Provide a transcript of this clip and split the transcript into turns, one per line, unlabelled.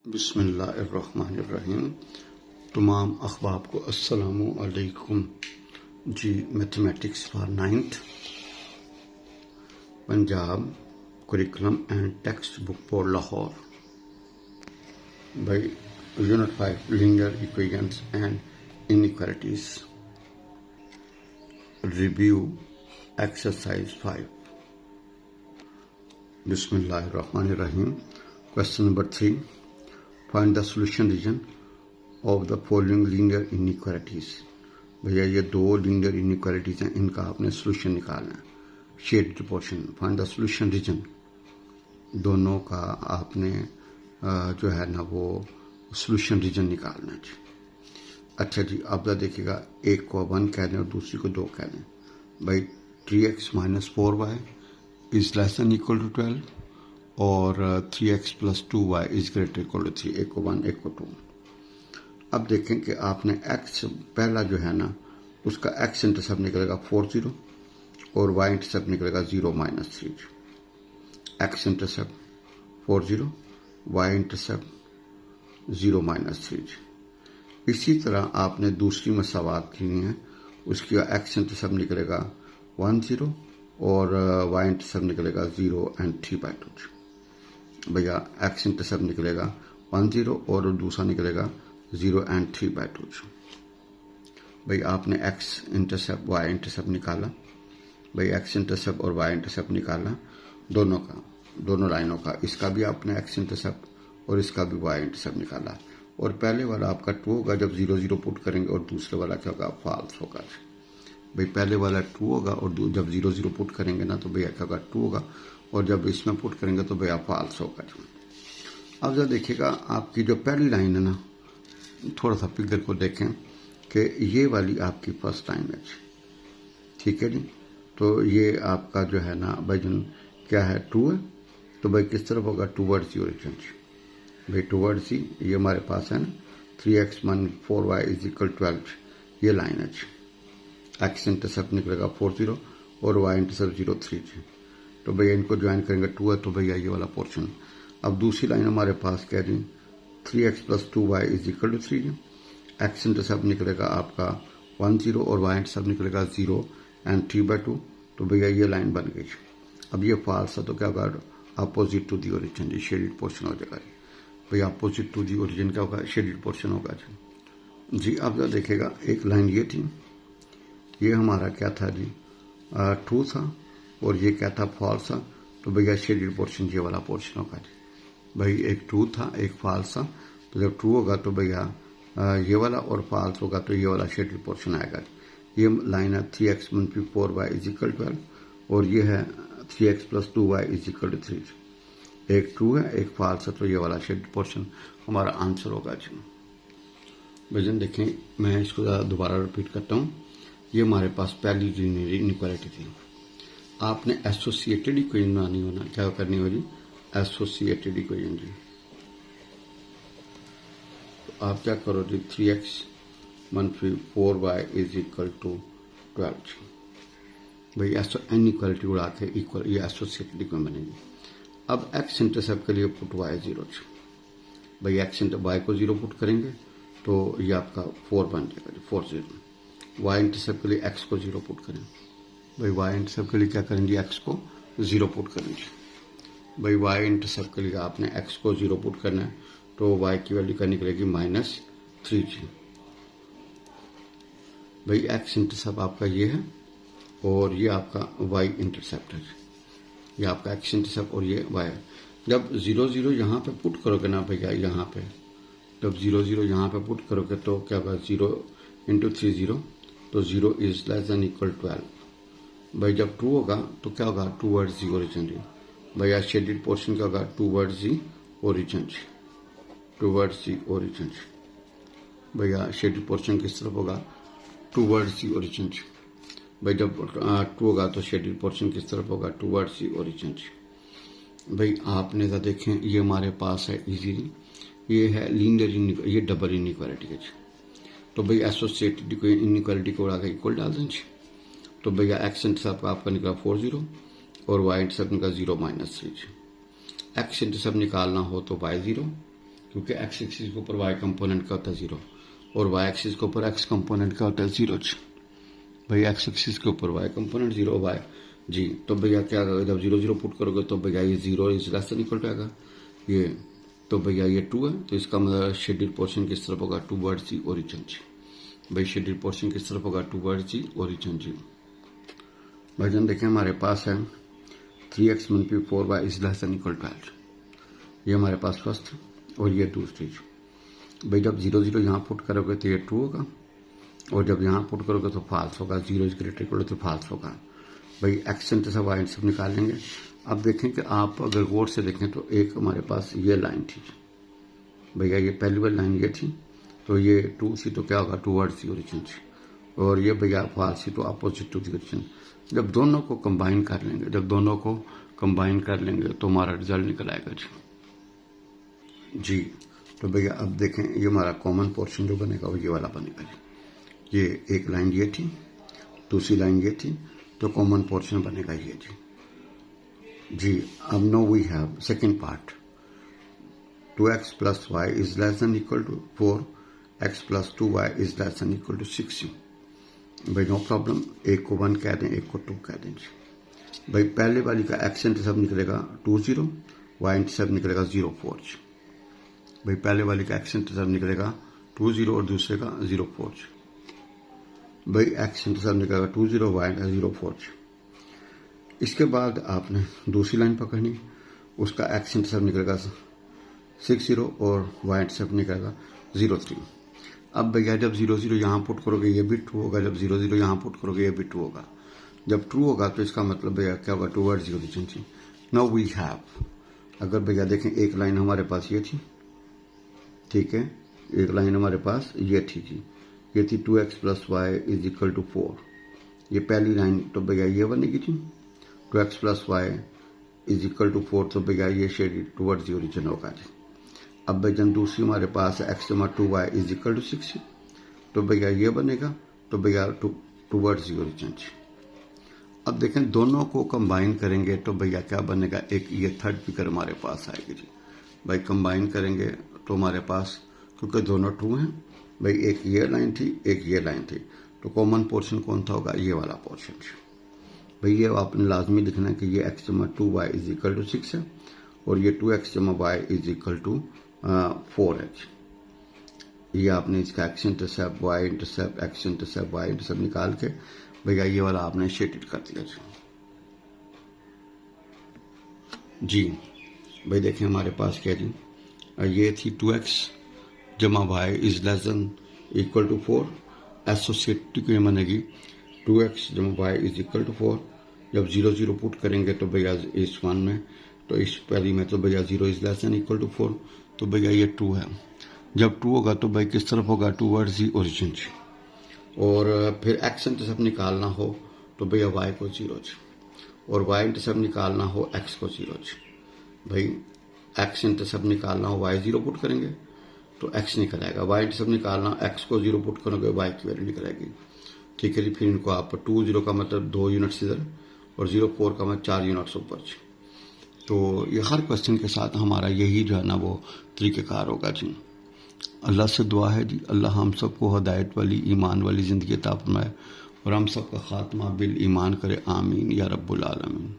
बिस्मिल्लाहिर्रहमानिर्रहीम। तमाम अहबाब को अस्सलामु अलैकुम। जी, mathematics for 9th Punjab curriculum and text book for Lahore by unit 5 linear equations and inequalities. Review exercise 5। बिस्मिल्लाहिर्रहमानिर्रहीम। Question number 3, find the solution region of the following linear inequalities. भैया ये दो लीनियर इनइक्वालिटीज हैं, इनका आपने सोल्यूशन निकालना है। Shade portion, find the solution region, दोनों का आपने जो है ना वो सोल्यूशन रीजन निकालना है। अच्छा जी, अब देखिएगा, एक को 1 कह दें और दूसरी को 2 कह दें। भाई 3x - 4y is less than equal to 12 और 3x + 2y is greater equal to 3। एक को 1 एक को 2। अब देखें कि आपने x पहला जो है ना उसका x इंटरसेप्ट निकलेगा 40 और y इंटरसेप्ट निकलेगा 0 - 3। x intercept 40, y intercept 0 - 3। इसी तरह आपने दूसरी मसावात की है, उसकी x इंटरसेप्ट निकलेगा 10 और y इंटरसेप्ट निकलेगा 0 और 3/2। भैया x इंटरसेप्ट निकलेगा 10 और दूसरा निकलेगा 0 और 3/2। भाई आपने x इंटरसेप्ट y इंटरसेप्ट निकाला। भाई x इंटरसेप्ट और y इंटरसेप्ट निकाला दोनों का, दोनों लाइनों का। इसका भी आपने x इंटरसेप्ट और इसका भी y इंटरसेप्ट निकाला। और पहले वाला आपका ट्रू होगा जब 0 0 पुट करेंगे, और दूसरे वाला क्या होगा, फॉल्स होगा। भाई पहले वाला ट्रू होगा और जब 0 0 पुट करेंगे ना तो भैया क्या होगा, ट्रू होगा, और जब इसमें पुट करेंगे तो भैया फॉल्स होगा। अब जब देखिएगा आपकी जो पहली लाइन है ना, थोड़ा सा फिगर को देखें कि ये वाली आपकी फर्स्ट लाइन है। ठीक है जी, तो ये आपका जो है ना भाई जन क्या है, ट्रू है, तो भाई किस तरफ होगा, टूवर्ड्स दी ओरिजिन। भाई टूवर्ड्स ही ये हमारे पास है ना 3x - 4y = 12, ये लाइन है। x इंटरसेप्ट निकलेगा 40 और y इंटरसेप्ट 0 3। तो भैया इनको ज्वाइन करेंगे, 2 है तो भैया ये वाला पोर्शन। अब दूसरी लाइन हमारे पास कह रही 3x + 2y = 3। x इंटरसेप्ट निकलेगा आपका 10 और y इंटरसेप्ट निकलेगा 0 और 3/2। तो भैया ये लाइन बन गई। अब ये फॉल्स है तो क्या होगा, अपोजिट टू दी ओरिजिन, जी शेडेड पोर्शन हो जाएगा। भैया अपोजिट टू दी ओरिजिन क्या होगा, शेडेड पोर्शन होगा जी। अब देखिएगा, एक लाइन ये थी, ये हमारा क्या था जी, ट्रू था, और ये क्या था, फॉल्स था। तो भैया शेडेड पोर्शन ये वाला पोर्शन होगा जी। भाई एक ट्रू था एक फॉल्स था, तो जब ट्रू होगा तो भैया ये वाला, और फॉल्स होगा तो ये वाला शेडेड पोर्शन आएगा। ये लाइन है 3x - 4y = 12 और ये है 3x + 2y = 3। एक ट्रू है एक फॉल्स है, तो ये वाला शेडेड पोर्शन हमारा आंसर होगा जी। भजन देखें, मैं इसको दोबारा रिपीट करता हूँ। ये हमारे पास पहली लीनियर इनइक्वालिटी थी। आपने एसोसिएटेड इक्वेशन बनानी होना, क्या करनी होगी, एसोसिएटेड इक्वेशन जी। तो आप क्या करो जी, 3x - 4y = 12। भाई इनइक्वालिटी उड़ा के इक्वल, ये एसोसिएटेड इक्वेशन बनेगी। अब x इंटरसेप्ट के लिए पुट y 0। भाई x इंटर y को 0 पुट करेंगे तो ये आपका 4 बन जाएगा, 40। y इंटरसेप्ट के लिए x को 0 पुट करें। भाई y इंटरसेप्ट के लिए क्या करेंगे, x को 0 पुट करेंगे। भाई y इंटरसेप्ट के लिए आपने x को 0 पुट करना है, तो y की वैल्यू क्या निकलेगी, -3g। भाई x इंटरसेप्ट आपका ये है और ये आपका y इंटरसेप्ट है। ये आपका x इंटरसेप्ट और ये y है। जब 0 0 यहाँ पे पुट करोगे ना भैया, यहाँ पे जब 0 0 यहाँ पे पुट करोगे तो क्या होगा, 0 × 3 0, तो 0 इज लेस देन इक्वल 12। भाई जब ट्रू होगा तो क्या होगा, टूवर्ड्स दी ओरिजिन। भैया शेडेड पोर्शन क्या होगा, towards the origin, towards the origin. भैया शेडेड पोर्शन किस तरफ होगा, टूवर्ड्स दी ओरिजिन। भाई जब ट्रू होगा तो शेडेड पोर्शन किस तरफ होगा, टूवर्ड्स दी ओरिजिन। भाई आपने तो देखें, ये हमारे पास है इजीली, ये है लीनियर, ये डबल इनइक्वालिटी है। तो भाई एसोसिएटेड इनइक्वालिटी को उड़ा के इक्वल डाल दें। तो भैया x इंटरसेप्ट आपका निकला 40 और y इंटरसेप्ट निकला 0 - 3। x इंटरसेप्ट निकालना हो तो y 0 क्योंकि एक्स एक्सिस के ऊपर वाई कंपोनेंट का होता है 0 और वाई एक्सिस के ऊपर एक्स कंपोनेंट का होता है 0 भाई। एक्स एक्सिस के ऊपर वाई कंपोनेंट 0 वाई जी। तो भैया क्या आएगा, जब 0 0 पुट करोगे तो भैया ये 0 is less than equal to आएगा ये, तो भैया ये 2 है, तो इसका मतलब शेडेड पोर्शन किस तरफ होगा, टूवर्ड्स दी ओरिजिन जी। भाई शेडेड पोर्शन किस तरफ होगा, टूवर्ड्स दी ओरिजिन जी। भाईजान देखें हमारे पास है 3x - 4y is less than equal to 12, ये हमारे पास फर्स्ट और ये दूसरी। भाई जब 0 0 यहाँ पुट करोगे तो ये ट्रू होगा और जब यहाँ पुट करोगे तो फॉल्स होगा, 0 इज ग्रेटर इक्वल तो फॉल्स होगा। भाई एक्स इंटरसेप्ट वाई इंटरसेप्ट निकाल लेंगे। अब देखें कि आप अगर गौर से देखें तो एक हमारे पास ये लाइन थी भैया, ये पहली वाली लाइन ये थी, तो ये 2 सी तो क्या होगा, टूवर्ड्स दी ओरिजिन थी, और ये भैया फॉल्स सी तो अपोजिट टू दी ओरिजिन। जब दोनों को कंबाइन कर लेंगे, तो हमारा रिजल्ट निकल आएगा जी। तो भैया अब देखें ये हमारा कॉमन पोर्शन जो बनेगा वो ये वाला बनेगा जी। ये एक लाइन ये थी, दूसरी लाइन ये थी, तो कॉमन पोर्शन बनेगा ये जी। अब now we have second part, 2x + y is less than equal to 4, x + 2y is less than equal to 6। भाई नो प्रॉब्लम, एक को 1 कह दें, एक को 2 कह दें जी। भाई पहले वाली का एक्स इंटरसेप्ट निकलेगा 2 0, वाई इंटरसेप्ट निकलेगा 0 4 जी। भाई पहले वाले का एक्स इंटरसेप्ट निकलेगा 2 0 और दूसरे का 0 4 जी। भाई एक्स इंटरसेप्ट निकलेगा 2 0, वाई 0 4 जी। इसके बाद आपने दूसरी लाइन पकड़नी, उसका एक्स इंटरसेप्ट निकलेगा 6 0 और वाई इंटरसेप्ट निकलेगा 0 3। अब भैया जब 0 0 यहाँ पुट करोगे ये भी ट्रू होगा, जब 0 0 यहाँ पुट करोगे ये भी ट्रू होगा। जब ट्रू होगा तो इसका मतलब भैया क्या होगा, टूवर्ड्स दी ओरिजिन जी। नाउ वी हैव, अगर भैया देखें एक लाइन हमारे पास ये थी, ठीक है, एक लाइन हमारे पास ये थी जी, ये थी 2x + y is equal to 4, ये पहली लाइन, तो भैया ये बनेगी थी 2x + y is equal to 4, तो भैया ये शेडेड टूवर्ड्स दी ओरिजिन होगा जी। अब भैया दूसरी हमारे पास x + 2y is equal to 6, तो भैया ये बनेगा, तो भैया टूवर्ड्स दी ओरिजिन जी। अब देखें दोनों को कंबाइन करेंगे तो भैया क्या बनेगा, एक ये थर्ड फिगर हमारे पास आएगी जी। भाई कंबाइन करेंगे तो हमारे पास, क्योंकि दोनों ट्रू हैं भाई, एक ये लाइन थी एक ये लाइन थी, तो कॉमन पोर्शन कौन था होगा, ये वाला पोर्शन भाई। ये आपने लाजमी लिखना है कि ये x + 2y is equal to 6 है और ये 2x + y is equal to 4 है। ये आपने इसका x intercept y intercept x intercept y intercept निकाल के भैया ये वाला आपने शेडेड कर दिया जी। भाई देखें हमारे पास क्या जी, ये थी 2x + y is less than equal to 4, associative की बनेगी 2x + y is equal to 4। जब 0 0 पुट करेंगे तो भैया इस वन में, तो इस पहली में तो भैया 0 is less than equal to 4, तो भैया ये 2 है। जब 2 होगा तो भाई किस तरफ होगा, टूवर्ड्स दी ओरिजिन जी। और फिर एक्स इंटरसेप्ट निकालना हो तो भैया y को 0 जी, और y इंटरसेप्ट निकालना हो x को 0 जी। भाई एक्स इंटरसेप्ट निकालना हो y 0 पुट करेंगे तो x निकल आएगा, y इंटरसेप्ट निकालना x को 0 पुट करोगे y की वैल्यू निकल आएगी, ठीक है जी। फिर इनको आप 2 0 का मतलब 2 यूनिट्स इधर और 0 4 का मतलब 4 यूनिट्स ऊपर जी। तो ये हर क्वेश्चन के साथ हमारा यही जो है ना वो तरीक़ेकार होगा जी। अल्लाह से दुआ है जी, अल्लाह हम सबको हदायत वाली ईमान वाली ज़िंदगी अता फरमाए और हम सबका खात्मा बिल ईमान करे, आमीन या रब्बुल आलमीन।